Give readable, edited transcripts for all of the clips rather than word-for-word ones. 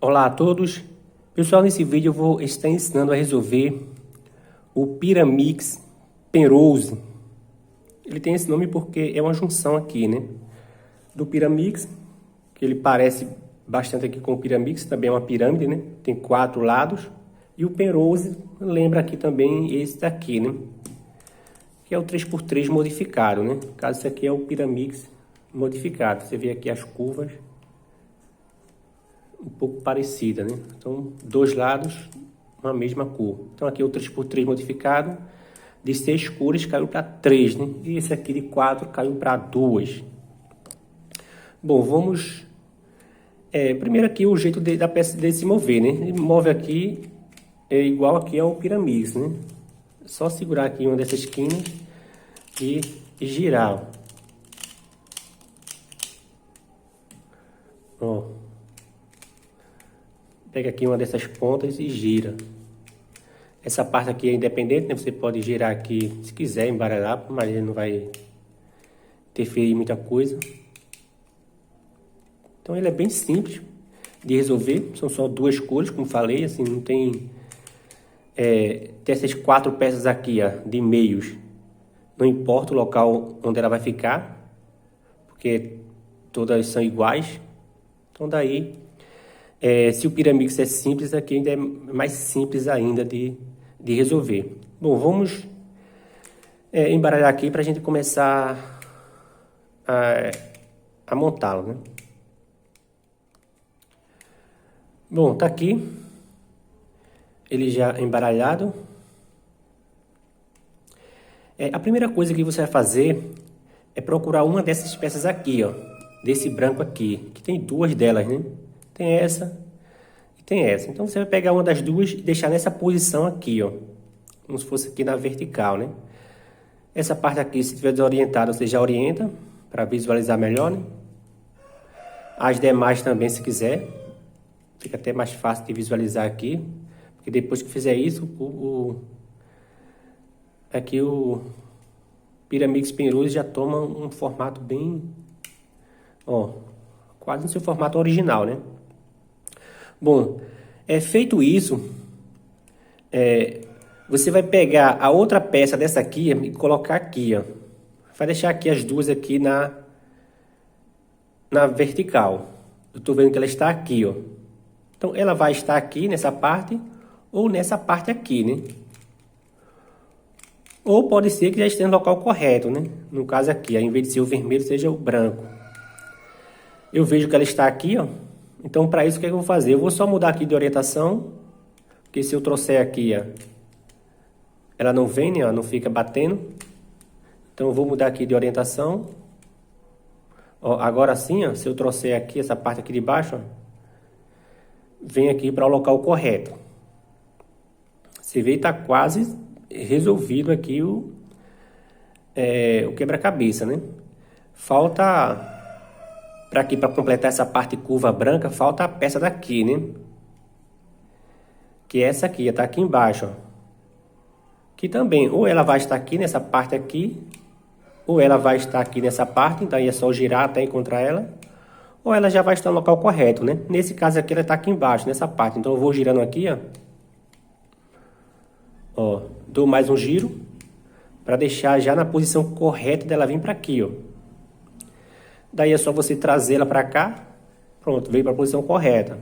Olá a todos. Pessoal, nesse vídeo eu vou estar ensinando a resolver o Pyramix Penrose. Ele tem esse nome porque é uma junção aqui, né? Do Pyramix, que ele parece bastante aqui com o Pyramix, também é uma pirâmide, né? Tem 4 lados. E o Penrose lembra aqui também esse daqui, né? Que é o 3x3 modificado, né? No caso, esse aqui é o Pyramix modificado. Você vê aqui as curvas um pouco parecida, né? Então, dois lados, uma mesma cor. Então, aqui é o 3x3 modificado, de 6 cores caiu para 3, né? E esse aqui de 4 caiu para 2. Bom, vamos... primeiro aqui o jeito da peça de se mover, né? Ele move aqui, é igual aqui ao Pyramix, né? É só segurar aqui uma dessas esquinas e girar, ó. Pega aqui uma dessas pontas e gira. Essa parte aqui é independente, né? Você pode girar aqui se quiser, embaralhar, mas ele não vai interferir em muita coisa. Então ele é bem simples de resolver. São só 2 cores, como falei, assim, não tem... tem essas 4 peças aqui, ó, de meios. Não importa o local onde ela vai ficar, porque todas são iguais. Então daí... se o Pyramix é simples, aqui ainda é mais simples ainda de resolver. Bom, vamos embaralhar aqui para a gente começar a montá-lo, né? Bom, tá aqui. Ele já embaralhado. A primeira coisa que você vai fazer é procurar uma dessas peças aqui, ó. Desse branco aqui, que tem 2 delas, né? Tem essa e tem essa. Então, você vai pegar uma das duas e deixar nessa posição aqui, ó. Como se fosse aqui na vertical, né? Essa parte aqui, se estiver desorientado, você já orienta para visualizar melhor, né? As demais também, se quiser. Fica até mais fácil de visualizar aqui. Porque depois que fizer isso, aqui o Pyramix Penrose já toma um formato bem... ó, quase no seu formato original, né? Bom, feito isso, você vai pegar a outra peça dessa aqui e colocar aqui, ó. Vai deixar aqui as duas aqui na vertical. Eu tô vendo que ela está aqui, ó. Então, ela vai estar aqui nessa parte ou nessa parte aqui, né? Ou pode ser que já esteja no local correto, né? No caso aqui, ao invés de ser o vermelho, seja o branco. Eu vejo que ela está aqui, ó. Então, para isso, o que eu vou fazer? Eu vou só mudar aqui de orientação, porque se eu trouxer aqui, ó, ela não vem, né, ó, não fica batendo. Então, eu vou mudar aqui de orientação. Ó, agora sim, ó, se eu trouxer aqui, essa parte aqui de baixo, ó, vem aqui para o local correto. Você vê que está quase resolvido aqui o quebra-cabeça, né? Falta... para completar essa parte curva branca, falta a peça daqui, né? Que é essa aqui, está aqui embaixo, ó. Que também, ou ela vai estar aqui nessa parte aqui, ou ela vai estar aqui nessa parte, então aí é só girar até encontrar ela, ou ela já vai estar no local correto, né? Nesse caso aqui, ela está aqui embaixo, nessa parte. Então eu vou girando aqui, ó. Ó, dou mais um giro, para deixar já na posição correta dela vir para aqui, ó. Daí é só você trazê-la para cá. Pronto, veio para a posição correta.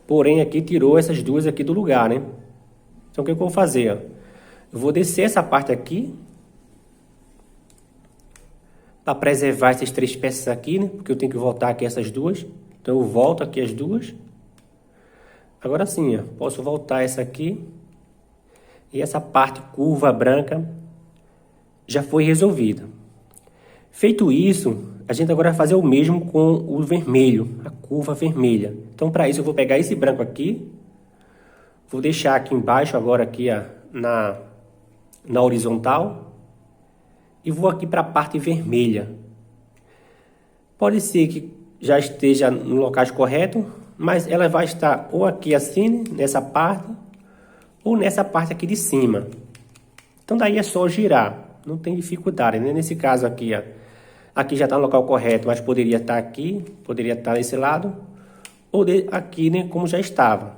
Porém, aqui tirou essas duas aqui do lugar, né? Então, o que eu vou fazer? Ó? Eu vou descer essa parte aqui. Para preservar essas 3 peças aqui, né? Porque eu tenho que voltar aqui essas duas. Então, eu volto aqui as duas. Agora sim, ó, posso voltar essa aqui. E essa parte curva branca já foi resolvida. Feito isso... a gente agora vai fazer o mesmo com o vermelho, a curva vermelha. Então, para isso, eu vou pegar esse branco aqui, vou deixar aqui embaixo, agora aqui ó, na horizontal, e vou aqui para a parte vermelha. Pode ser que já esteja no local correto, mas ela vai estar ou aqui assim, nessa parte, ou nessa parte aqui de cima. Então, daí é só girar, não tem dificuldade, né? Nesse caso aqui, ó. Aqui já está no local correto, mas poderia estar aqui, poderia estar desse lado, ou aqui, né, como já estava.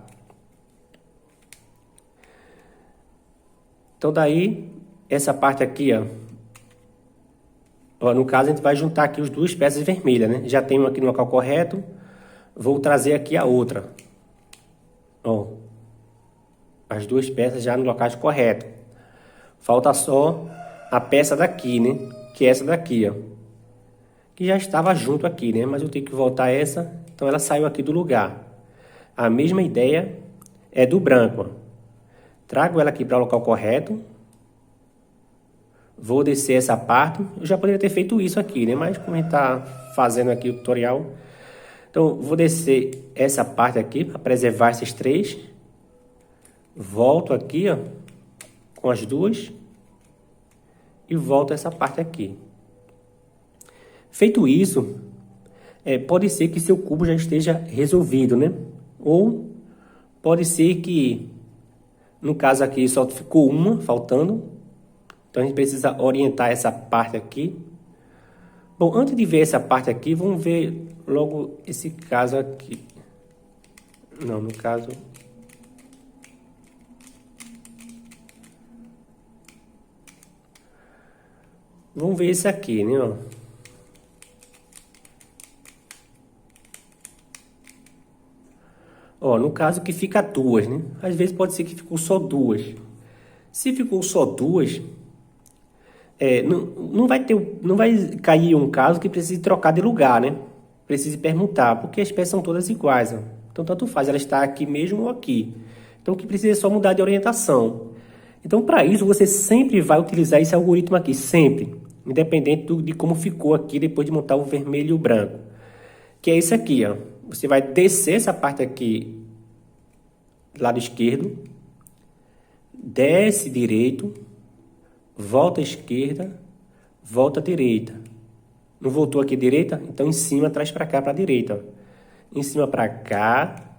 Então daí, essa parte aqui, ó, no caso a gente vai juntar aqui as duas peças vermelhas, né? Já tem uma aqui no local correto, vou trazer aqui a outra. Ó, as duas peças já no local correto. Falta só a peça daqui, né? Que é essa daqui, ó. Que já estava junto aqui, né? Mas eu tenho que voltar essa, então ela saiu aqui do lugar. A mesma ideia é do branco, ó. Trago ela aqui para o local correto. Vou descer essa parte. Eu já poderia ter feito isso aqui, né? Mas como a gente está fazendo aqui o tutorial, então vou descer essa parte aqui para preservar esses três. Volto aqui, ó, com as duas e volto essa parte aqui. Feito isso, pode ser que seu cubo já esteja resolvido, né? Ou pode ser que, no caso aqui, só ficou uma faltando. Então a gente precisa orientar essa parte aqui. Bom, antes de ver essa parte aqui, vamos ver logo esse caso aqui. Não, no caso... Vamos ver esse aqui, né? Ó, no caso que fica duas, né? Às vezes pode ser que ficou só duas. Se ficou só duas, não vai cair um caso que precise trocar de lugar, né? Precise permutar, porque as peças são todas iguais, ó. Então, tanto faz ela estar aqui mesmo ou aqui. Então, o que precisa é só mudar de orientação. Então, para isso, você sempre vai utilizar esse algoritmo aqui, sempre. Independente de como ficou aqui depois de montar o vermelho e o branco. Que é esse aqui, ó. Você vai descer essa parte aqui, lado esquerdo. Desce direito. Volta à esquerda. Volta à direita. Não voltou aqui à direita? Então, em cima, traz para cá, para a direita. Ó. Em cima para cá.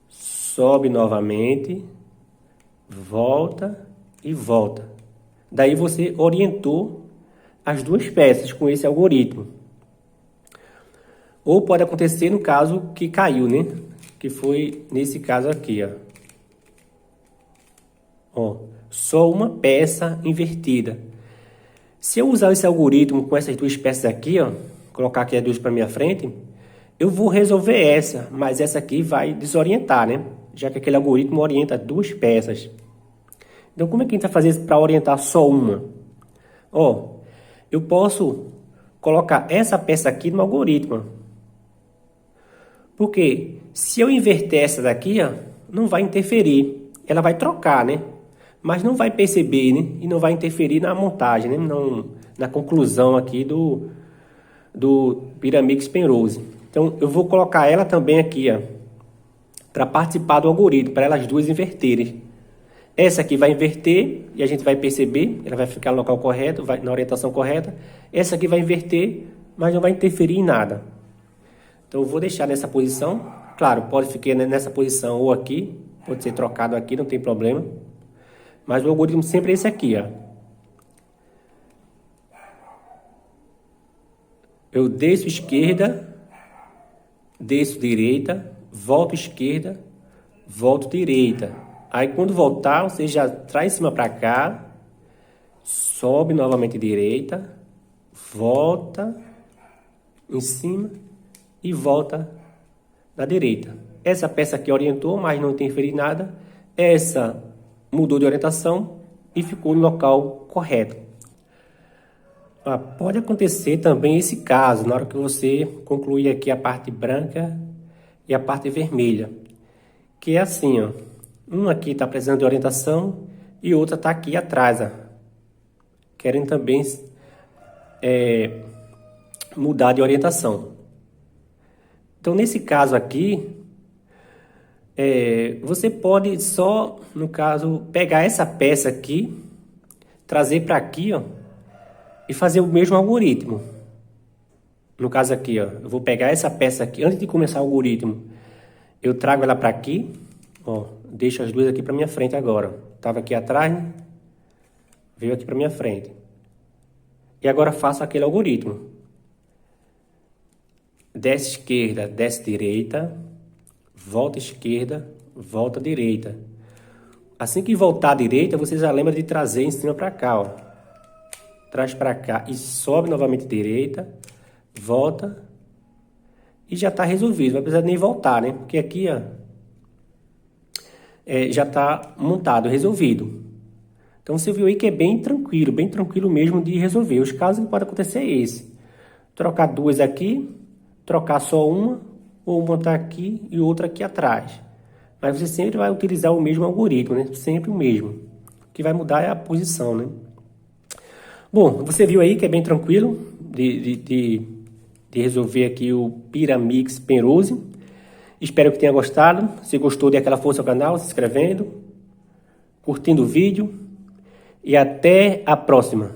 Sobe novamente. Volta e volta. Daí você orientou as duas peças com esse algoritmo. Ou pode acontecer no caso que caiu, né? Que foi nesse caso aqui, ó. Ó, só uma peça invertida. Se eu usar esse algoritmo com essas duas peças aqui, ó, colocar aqui as duas para minha frente, eu vou resolver essa, mas essa aqui vai desorientar, né? Já que aquele algoritmo orienta duas peças. Então, como é que a gente vai fazer isso para orientar só uma? Ó, eu posso colocar essa peça aqui no algoritmo. Porque se eu inverter essa daqui, ó, não vai interferir. Ela vai trocar, né? Mas não vai perceber, né? E não vai interferir na montagem, né? Não, na conclusão aqui do Pyramix Penrose. Então, eu vou colocar ela também aqui, ó, para participar do algoritmo, para elas duas inverterem. Essa aqui vai inverter e a gente vai perceber, ela vai ficar no local correto, na orientação correta. Essa aqui vai inverter, mas não vai interferir em nada. Então eu vou deixar nessa posição. Claro, pode ficar nessa posição ou aqui, pode ser trocado aqui, não tem problema. Mas o algoritmo sempre é esse aqui, ó. Eu desço esquerda, desço direita, volto esquerda, volto direita. Aí quando voltar, você já traz em cima para cá, sobe novamente direita, volta em cima e volta da direita. Essa peça aqui orientou, mas não interferiu em nada. Essa mudou de orientação e ficou no local correto. Pode acontecer também esse caso, na hora que você concluir aqui a parte branca e a parte vermelha. Que é assim, ó. Um aqui está precisando de orientação e outra está aqui atrás, ó. Querem também mudar de orientação. Então, nesse caso aqui, você pode só, no caso, pegar essa peça aqui, trazer para aqui, ó, e fazer o mesmo algoritmo. No caso aqui, ó, eu vou pegar essa peça aqui, antes de começar o algoritmo, eu trago ela para aqui, ó, deixo as duas aqui para minha frente agora. Estava aqui atrás, né? Veio aqui para minha frente. E agora faço aquele algoritmo. Desce esquerda, desce direita, volta esquerda, volta direita. Assim que voltar à direita, você já lembra de trazer em cima para cá, ó. Traz para cá e sobe novamente direita, volta e já está resolvido. Não vai precisar nem voltar, né? Porque aqui, ó, já está montado, resolvido. Então você viu aí que é bem tranquilo mesmo de resolver. Os casos que podem acontecer é esse: trocar duas aqui, trocar só uma, ou montar aqui e outra aqui atrás. Mas você sempre vai utilizar o mesmo algoritmo, né? Sempre o mesmo. O que vai mudar é a posição, né? Bom, você viu aí que é bem tranquilo de resolver aqui o Pyramix Penrose. Espero que tenha gostado. Se gostou, dê aquela força ao canal, se inscrevendo, curtindo o vídeo. E até a próxima.